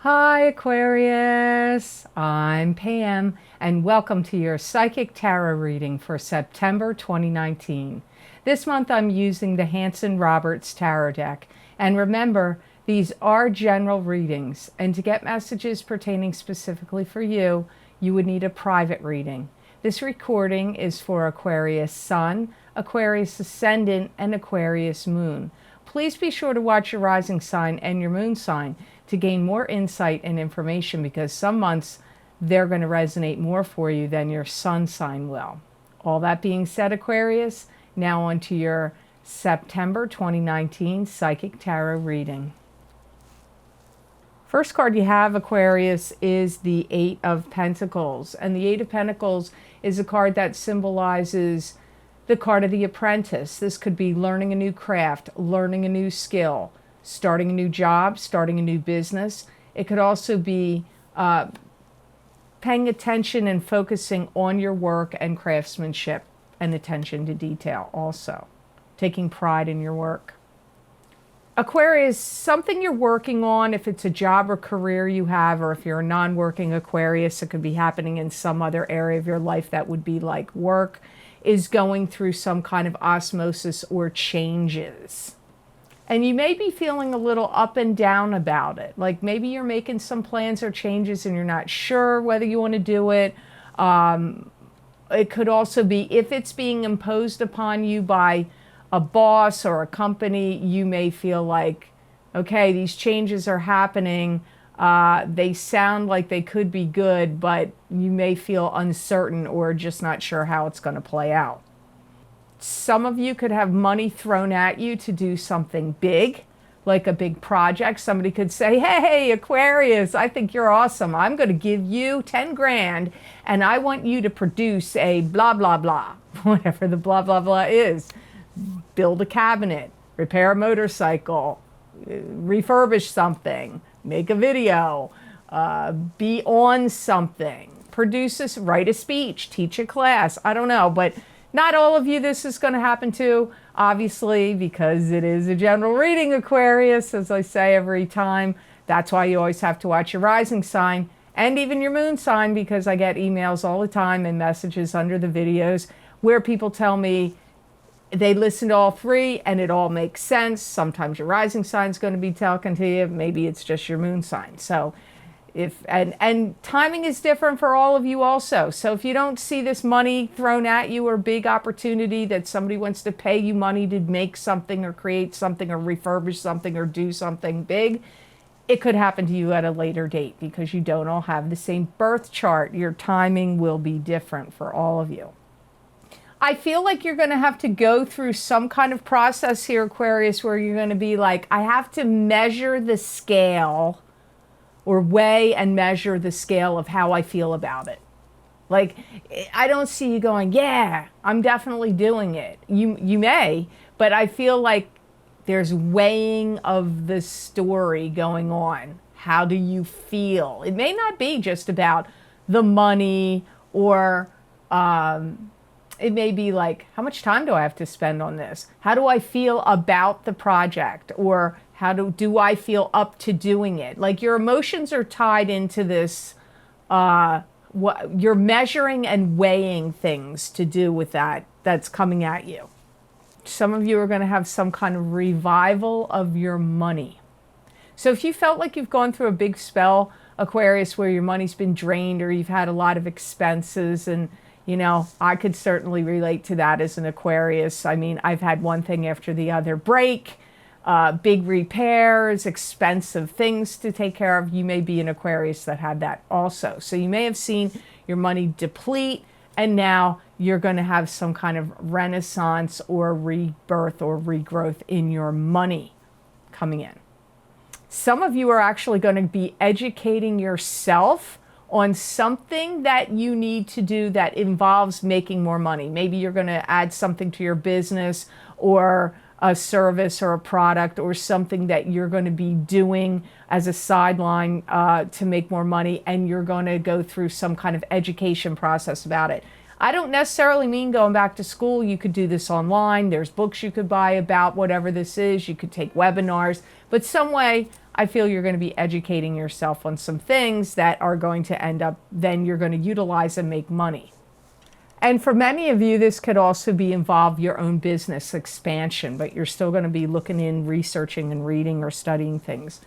Hi Aquarius, I'm Pam and welcome to your Psychic Tarot reading for September 2019. This month I'm using the Hanson-Roberts Tarot deck, and remember, these are general readings, and to get messages pertaining specifically for you, you would need a private reading. This recording is for Aquarius Sun, Aquarius Ascendant, and Aquarius Moon. Please be sure to watch your rising sign and your moon sign to gain more insight and information, because some months they're going to resonate more for you than your sun sign will. All that being said, Aquarius, now on to your September 2019 Psychic Tarot reading. First card you have, Aquarius, is the Eight of Pentacles. And the Eight of Pentacles is a card that symbolizes the card of the apprentice. This could be learning a new craft, learning a new skill, starting a new job, starting a new business. It could also be paying attention and focusing on your work and craftsmanship and attention to detail also. Taking pride in your work. Aquarius, something you're working on, if it's a job or career you have, or if you're a non-working Aquarius, it could be happening in some other area of your life that would be like work, is going through some kind of osmosis or changes. And you may be feeling a little up and down about it. Like maybe you're making some plans or changes and you're not sure whether you want to do it. It could also be, if it's being imposed upon you by a boss or a company, you may feel like, okay, these changes are happening. They sound like they could be good, but you may feel uncertain or just not sure how it's going to play out. Some of you could have money thrown at you to do something big, like a big project. Somebody could say, hey, Aquarius, I think you're awesome. I'm going to give you 10 grand and I want you to produce a blah, blah, blah, whatever the blah, blah, blah is. Build a cabinet, repair a motorcycle, refurbish something, make a video, be on something, write a speech, teach a class. I don't know, but not all of you this is going to happen to, obviously, because it is a general reading, Aquarius, as I say every time. That's why you always have to watch your rising sign and even your moon sign, because I get emails all the time and messages under the videos where people tell me they listen to all three and it all makes sense. Sometimes your rising sign is going to be talking to you. Maybe it's just your moon sign. So and timing is different for all of you also. So if you don't see this money thrown at you or big opportunity that somebody wants to pay you money to make something or create something or refurbish something or do something big, it could happen to you at a later date because you don't all have the same birth chart. Your timing will be different for all of you. I feel like you're going to have to go through some kind of process here, Aquarius, where you're going to be like, I have to measure the scale, or weigh and measure the scale of how I feel about it. Like, I don't see you going, yeah, I'm definitely doing it. You may, but I feel like there's weighing of the story going on. How do you feel? It may not be just about the money, or it may be like, how much time do I have to spend on this? How do I feel about the project? Or how do I feel up to doing it? Like your emotions are tied into this, you're measuring and weighing things to do with that's coming at you. Some of you are going to have some kind of revival of your money. So if you felt like you've gone through a big spell, Aquarius, where your money's been drained or you've had a lot of expenses, and I could certainly relate to that as an Aquarius. I mean, I've had one thing after the other break. Big repairs, expensive things to take care of. You may be an Aquarius that had that also. So you may have seen your money deplete, and now you're going to have some kind of renaissance or rebirth or regrowth in your money coming in. Some of you are actually going to be educating yourself on something that you need to do that involves making more money. Maybe you're going to add something to your business, or a service or a product or something that you're going to be doing as a sideline to make more money, and you're going to go through some kind of education process about it. I don't necessarily mean going back to school. You could do this online. There's books you could buy about whatever this is. You could take webinars, but some way I feel you're going to be educating yourself on some things that are going to end up, then you're going to utilize and make money. And for many of you, this could also be involve your own business expansion, but you're still going to be looking in, researching and reading or studying things.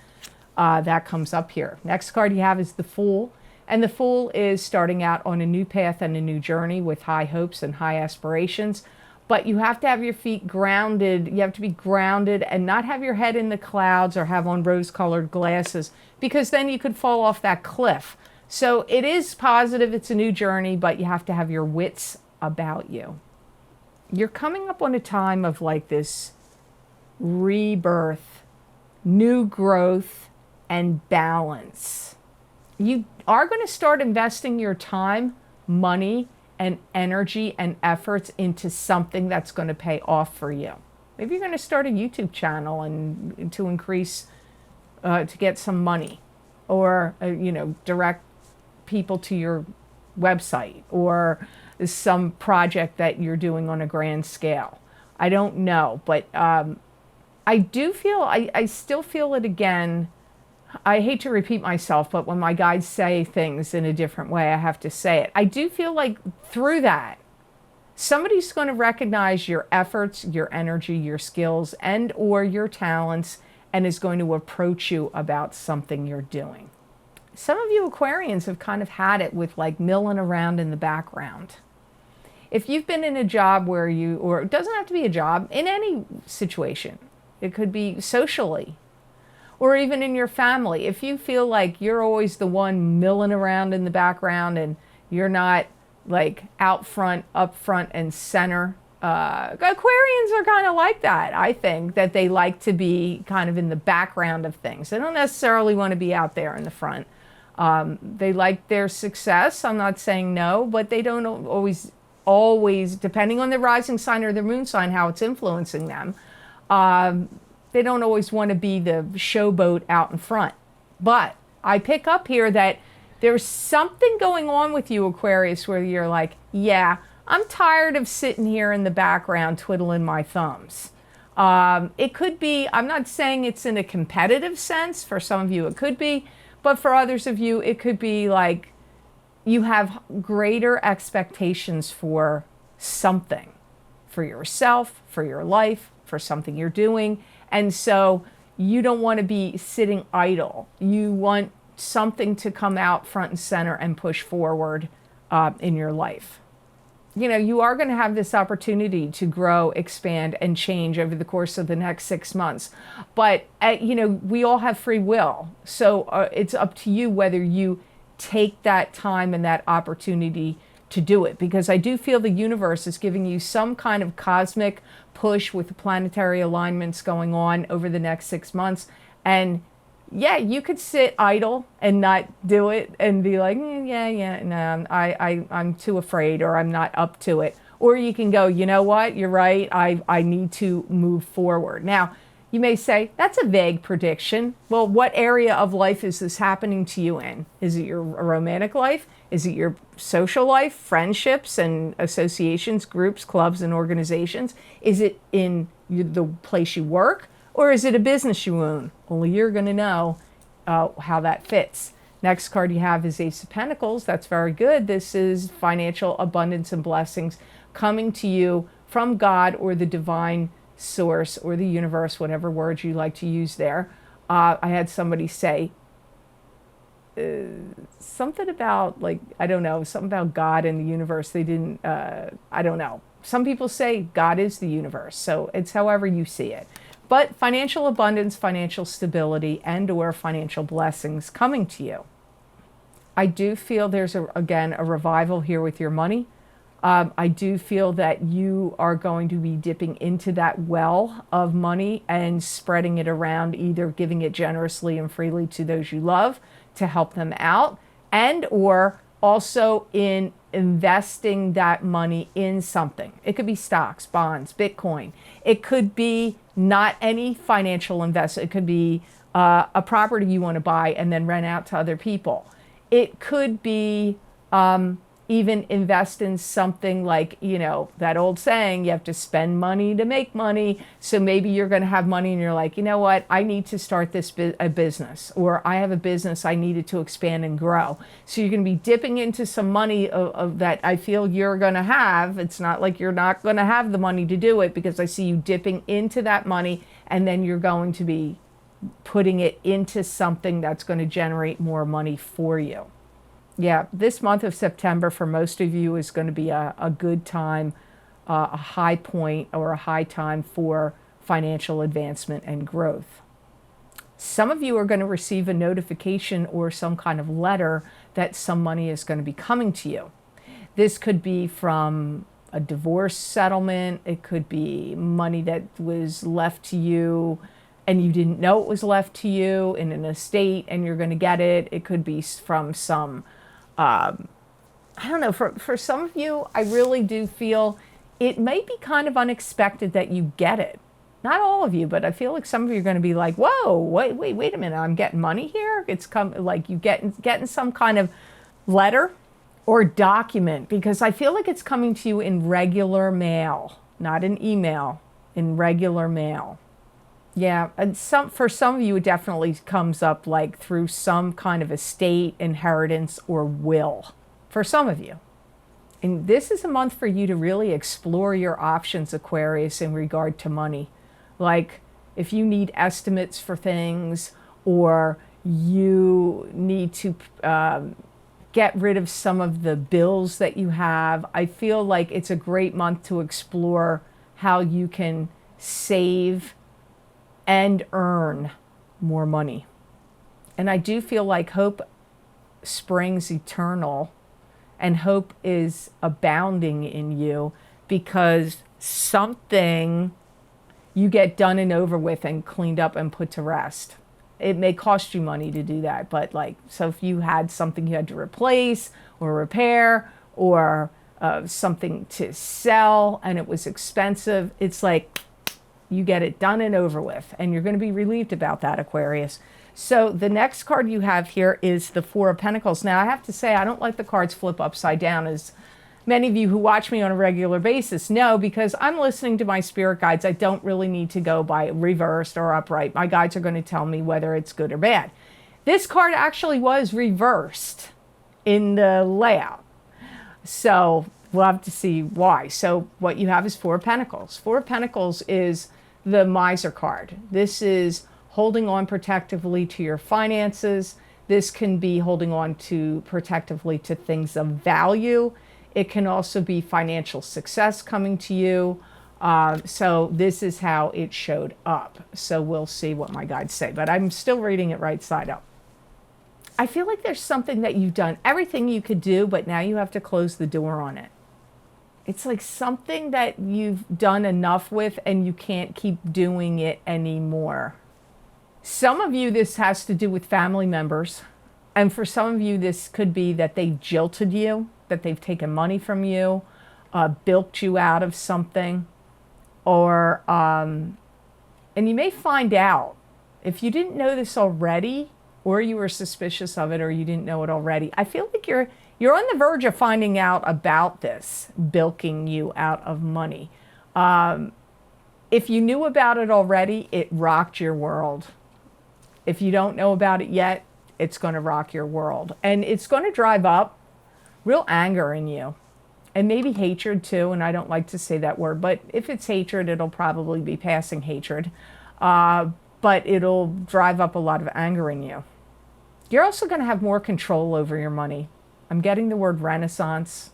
That comes up here. Next card you have is the Fool. And the Fool is starting out on a new path and a new journey with high hopes and high aspirations. But you have to have your feet grounded. You have to be grounded and not have your head in the clouds or have on rose-colored glasses, because then you could fall off that cliff. So it is positive. It's a new journey, but you have to have your wits about you. You're coming up on a time of like this rebirth, new growth, and balance. You are going to start investing your time, money, and energy and efforts into something that's going to pay off for you. Maybe you're going to start a YouTube channel and to increase, to get some money, or direct people to your website, or some project that you're doing on a grand scale. I don't know, but I do feel, I still feel it again. I hate to repeat myself, but when my guides say things in a different way, I have to say it. I do feel like through that, somebody's going to recognize your efforts, your energy, your skills, and or your talents, and is going to approach you about something you're doing. Some of you Aquarians have kind of had it with like milling around in the background. If you've been in a job where you, or it doesn't have to be a job, in any situation, it could be socially, or even in your family, if you feel like you're always the one milling around in the background and you're not like out front, up front, and center. Aquarians are kind of like that. I think that they like to be kind of in the background of things. They don't necessarily want to be out there in the front. They like their success. I'm not saying no, but they don't always, depending on their rising sign or their moon sign, how it's influencing them. They don't always want to be the showboat out in front. But I pick up here that there's something going on with you, Aquarius, where you're like, yeah, I'm tired of sitting here in the background twiddling my thumbs. It could be, I'm not saying it's in a competitive sense. For some of you it could be, but for others of you it could be like you have greater expectations for something, for yourself, for your life, for something you're doing. And so you don't want to be sitting idle. You want something to come out front and center and push forward in your life. You are going to have this opportunity to grow, expand, and change over the course of the next 6 months. But, we all have free will. So it's up to you whether you take that time and that opportunity to do it. Because I do feel the universe is giving you some kind of cosmic push with the planetary alignments going on over the next 6 months. And yeah, you could sit idle and not do it and be like, no, I'm too afraid, or I'm not up to it. Or you can go, you know what, you're right, I need to move forward. Now, you may say, that's a vague prediction. Well, what area of life is this happening to you in? Is it your romantic life? Is it your social life, friendships and associations, groups, clubs, and organizations? Is it in the place you work? Or is it a business you own? Only you're going to know how that fits. Next card you have is Ace of Pentacles. That's very good. This is financial abundance and blessings coming to you from God or the divine source or the universe, whatever words you like to use there. I had somebody say something about, like, I don't know, something about God and the universe. They didn't, I don't know. Some people say God is the universe. So it's however you see it. But financial abundance, financial stability, and or financial blessings coming to you. I do feel there's, again, a revival here with your money. I do feel that you are going to be dipping into that well of money and spreading it around, either giving it generously and freely to those you love to help them out, and or also in investing that money in something. It could be stocks, bonds, Bitcoin. It could be not any financial investment. It could be a property you want to buy and then rent out to other people. It could be even invest in something like, that old saying, you have to spend money to make money. So maybe you're going to have money and you're like, you know what, I need to start a business, or I have a business I needed to expand and grow. So you're going to be dipping into some money of that I feel you're going to have. It's not like you're not going to have the money to do it, because I see you dipping into that money, and then you're going to be putting it into something that's going to generate more money for you. Yeah, this month of September for most of you is going to be a good time, a high point or a high time for financial advancement and growth. Some of you are going to receive a notification or some kind of letter that some money is going to be coming to you. This could be from a divorce settlement. It could be money that was left to you and you didn't know it was left to you in an estate and you're going to get it. It could be from some I don't know, for some of you, I really do feel it may be kind of unexpected that you get it. Not all of you, but I feel like some of you are going to be like, whoa, wait a minute, I'm getting money here? It's like you getting some kind of letter or document, because I feel like it's coming to you in regular mail, not in email, in regular mail. Yeah, and for some of you, it definitely comes up like through some kind of estate, inheritance, or will. For some of you. And this is a month for you to really explore your options, Aquarius, in regard to money. Like if you need estimates for things, or you need to get rid of some of the bills that you have, I feel like it's a great month to explore how you can save and earn more money. And I do feel like hope springs eternal, and hope is abounding in you, because something you get done and over with and cleaned up and put to rest. It may cost you money to do that, but so if you had something you had to replace or repair, or something to sell and it was expensive, it's like you get it done and over with, and you're going to be relieved about that, Aquarius. So the next card you have here is the Four of Pentacles. Now, I have to say, I don't like the cards flip upside down, as many of you who watch me on a regular basis know, because I'm listening to my spirit guides. I don't really need to go by reversed or upright. My guides are going to tell me whether it's good or bad. This card actually was reversed in the layout. So we'll have to see why. So what you have is Four of Pentacles. Four of Pentacles is the miser card. This is holding on protectively to your finances. This can be holding on to protectively to things of value. It can also be financial success coming to you. So this is how it showed up. So we'll see what my guides say, but I'm still reading it right side up. I feel like there's something that you've done everything you could do, but now you have to close the door on it. It's like something that you've done enough with and you can't keep doing it anymore. Some of you, this has to do with family members. And for some of you, this could be that they've jilted you, that they've taken money from you, bilked you out of something. Or, and you may find out, if you didn't know this already, or you were suspicious of it, or you didn't know it already, I feel like you're on the verge of finding out about this, bilking you out of money. If you knew about it already, it rocked your world. If you don't know about it yet, it's going to rock your world. And it's going to drive up real anger in you. And maybe hatred too, and I don't like to say that word, but if it's hatred, it'll probably be passing hatred. But it'll drive up a lot of anger in you. You're also going to have more control over your money. I'm getting the word renaissance.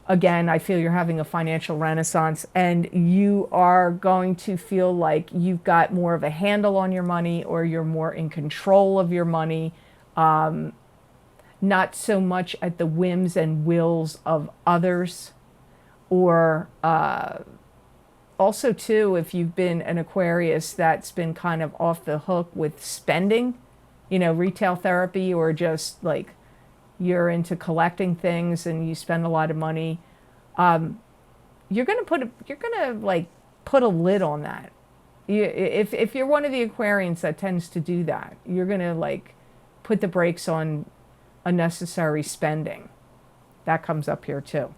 Again, I feel you're having a financial renaissance, and you are going to feel like you've got more of a handle on your money, or you're more in control of your money. Not so much at the whims and wills of others. Or also too, if you've been an Aquarius that's been kind of off the hook with spending, retail therapy, or just like you're into collecting things and you spend a lot of money, you're gonna put a lid on that. If you're one of the Aquarians that tends to do that, you're gonna put the brakes on unnecessary spending. That comes up here too.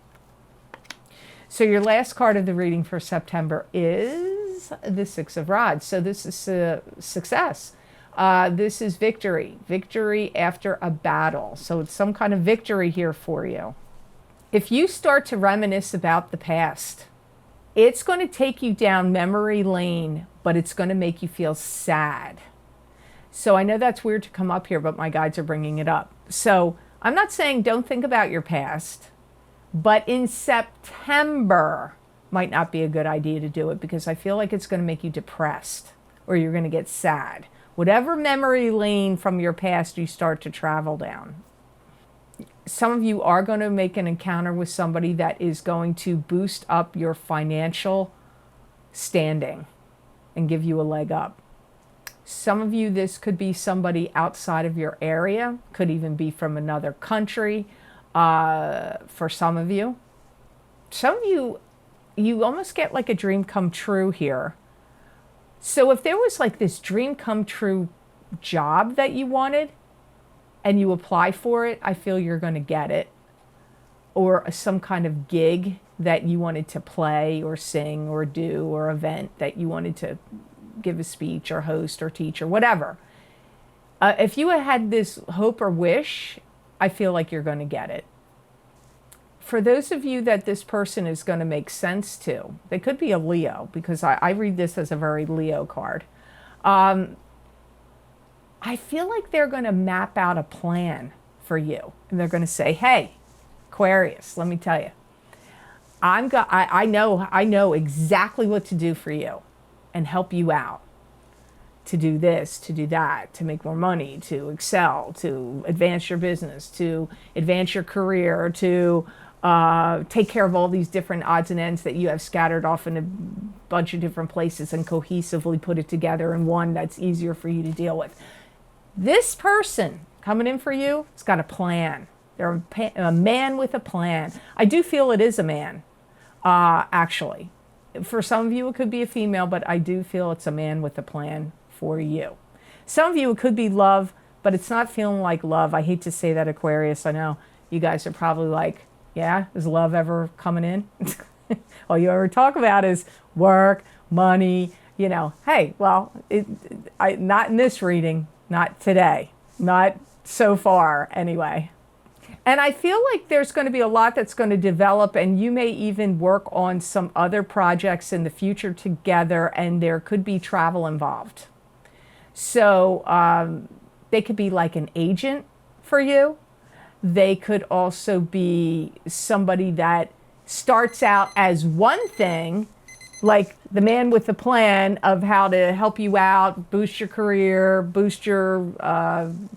So your last card of the reading for September is the Six of Rods. So this is success. This is victory. Victory after a battle. So it's some kind of victory here for you. If you start to reminisce about the past, it's going to take you down memory lane, but it's going to make you feel sad. So I know that's weird to come up here, but my guides are bringing it up. So I'm not saying don't think about your past, but in September might not be a good idea to do it, because I feel like it's going to make you depressed or you're going to get sad. Whatever memory lane from your past you start to travel down. Some of you are going to make an encounter with somebody that is going to boost up your financial standing and give you a leg up. Some of you, this could be somebody outside of your area, could even be from another country. For some of you, you almost get like a dream come true here. So if there was like this dream come true job that you wanted and you apply for it, I feel you're going to get it. Or some kind of gig that you wanted to play or sing or do, or event that you wanted to give a speech or host or teach or whatever. If you had this hope or wish, I feel like you're going to get it. For those of you that this person is going to make sense to, they could be a Leo, because I read this as a very Leo card. I feel like they're going to map out a plan for you. And they're going to say, hey, Aquarius, let me tell you, I know exactly what to do for you and help you out. To do this, to do that, to make more money, to excel, to advance your business, to advance your career, to take care of all these different odds and ends that you have scattered off in a bunch of different places, and cohesively put it together in one that's easier for you to deal with. This person coming in for you has got a plan. They're a man with a plan. I do feel it is a man, actually. For some of you, it could be a female, but I do feel it's a man with a plan for you. Some of you, it could be love, but it's not feeling like love. I hate to say that, Aquarius. I know you guys are probably like, yeah, is love ever coming in? All you ever talk about is work, money, you know. Hey, well, not in this reading, not today, not so far anyway. And I feel like there's going to be a lot that's going to develop, and you may even work on some other projects in the future together, and there could be travel involved. So they could be like an agent for you. They could also be somebody that starts out as one thing, like the man with the plan of how to help you out, boost your career, boost your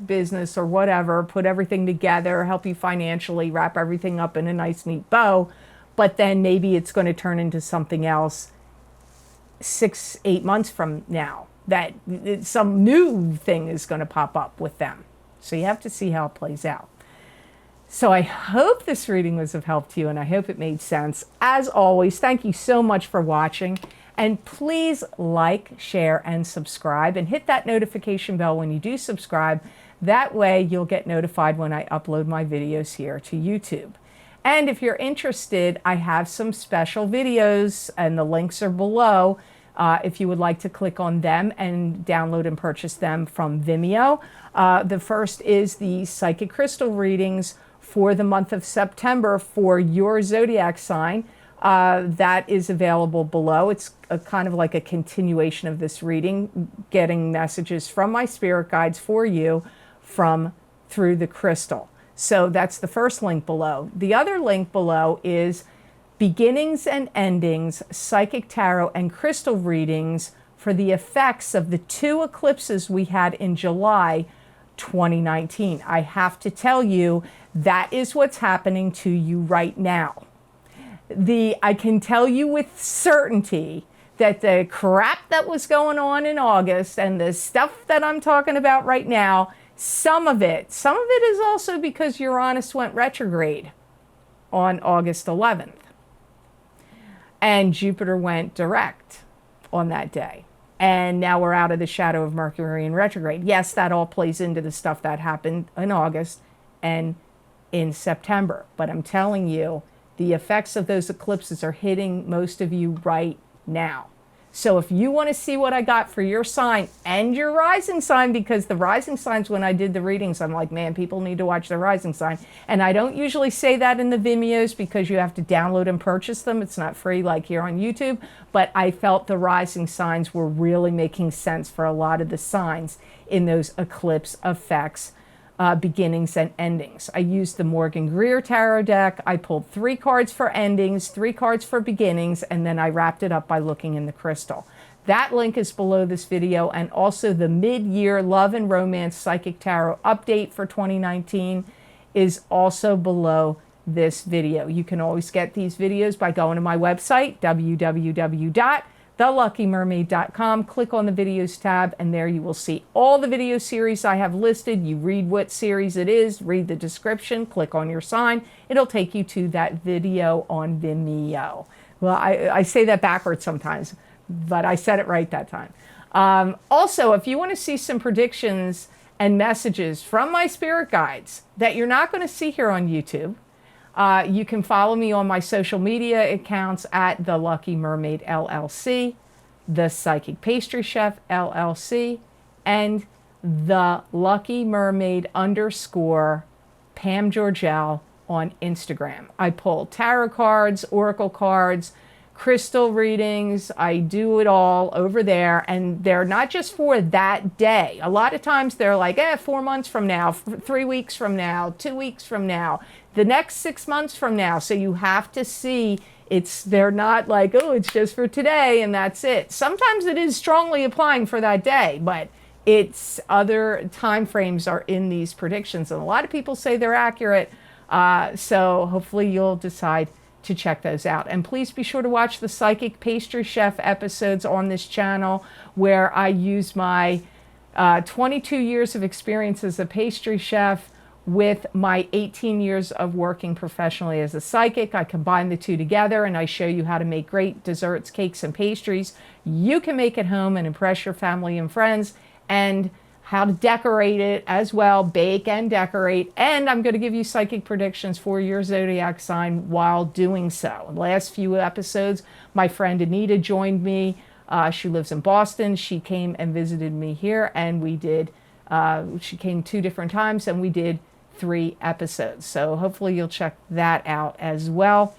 business or whatever, put everything together, help you financially, wrap everything up in a nice, neat bow. But then maybe it's going to turn into something else 6-8 months from now, that some new thing is going to pop up with them. So you have to see how it plays out. So I hope this reading was of help to you, and I hope it made sense. As always, thank you so much for watching. And please like, share, and subscribe. And hit that notification bell when you do subscribe. That way you'll get notified when I upload my videos here to YouTube. And if you're interested, I have some special videos, and the links are below. If you would like to click on them and download and purchase them from Vimeo. The first is the Psychic Crystal readings for the month of September for your zodiac sign. That is available below. It's kind of like a continuation of this reading, getting messages from my spirit guides for you through the crystal. So that's the first link below. The other link below is Beginnings and Endings, Psychic Tarot and Crystal readings for the effects of the 2 eclipses we had in July 2019. I have to tell you, that is what's happening to you right now. I can tell you with certainty that the crap that was going on in August and the stuff that I'm talking about right now, some of it is also because Uranus went retrograde on August 11th. And Jupiter went direct on that day. And now we're out of the shadow of Mercury in retrograde. Yes, that all plays into the stuff that happened in August and in September. But I'm telling you, the effects of those eclipses are hitting most of you right now. So if you want to see what I got for your sign and your rising sign, because the rising signs, when I did the readings, I'm like, man, people need to watch their rising sign. And I don't usually say that in the Vimeos because you have to download and purchase them. It's not free like here on YouTube. But I felt the rising signs were really making sense for a lot of the signs in those eclipse effects. Beginnings and endings. I used the Morgan Greer tarot deck. I pulled 3 cards for endings, 3 cards for beginnings, and then I wrapped it up by looking in the crystal. That link is below this video, and also the mid-year love and romance psychic tarot update for 2019 is also below this video. You can always get these videos by going to my website, www.theluckymermaid.com. Click on the videos tab, and there you will see all the video series I have listed. You read what series it is, read the description, click on your sign. It'll take you to that video on Vimeo. Well, I say that backwards sometimes, but I said it right that time. Also, if you want to see some predictions and messages from my spirit guides that you're not going to see here on YouTube, you can follow me on my social media accounts at The Lucky Mermaid LLC, The Psychic Pastry Chef LLC, and The Lucky Mermaid _ Pam Georgel on Instagram. I pull tarot cards, oracle cards, crystal readings. I do it all over there, and they're not just for that day. A lot of times they're like, 4 months from now, 3 weeks from now, 2 weeks from now, the next 6 months from now. So you have to see they're not like, oh, it's just for today and that's it. Sometimes it is strongly applying for that day, but it's other time frames are in these predictions, and a lot of people say they're accurate. So hopefully you'll decide to check those out. And please be sure to watch the Psychic Pastry Chef episodes on this channel, where I use my 22 years of experience as a pastry chef with my 18 years of working professionally as a psychic. I combine the two together, and I show you how to make great desserts, cakes, and pastries you can make at home and impress your family and friends, and how to decorate it as well, bake and decorate. And I'm going to give you psychic predictions for your zodiac sign while doing so. In the last few episodes, my friend Anita joined me. She lives in Boston. She came and visited me here, and we did, she came 2 different times, and we did 3 episodes. So hopefully you'll check that out as well.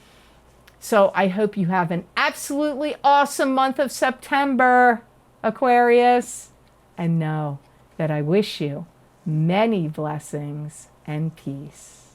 So I hope you have an absolutely awesome month of September, Aquarius. And know that I wish you many blessings and peace.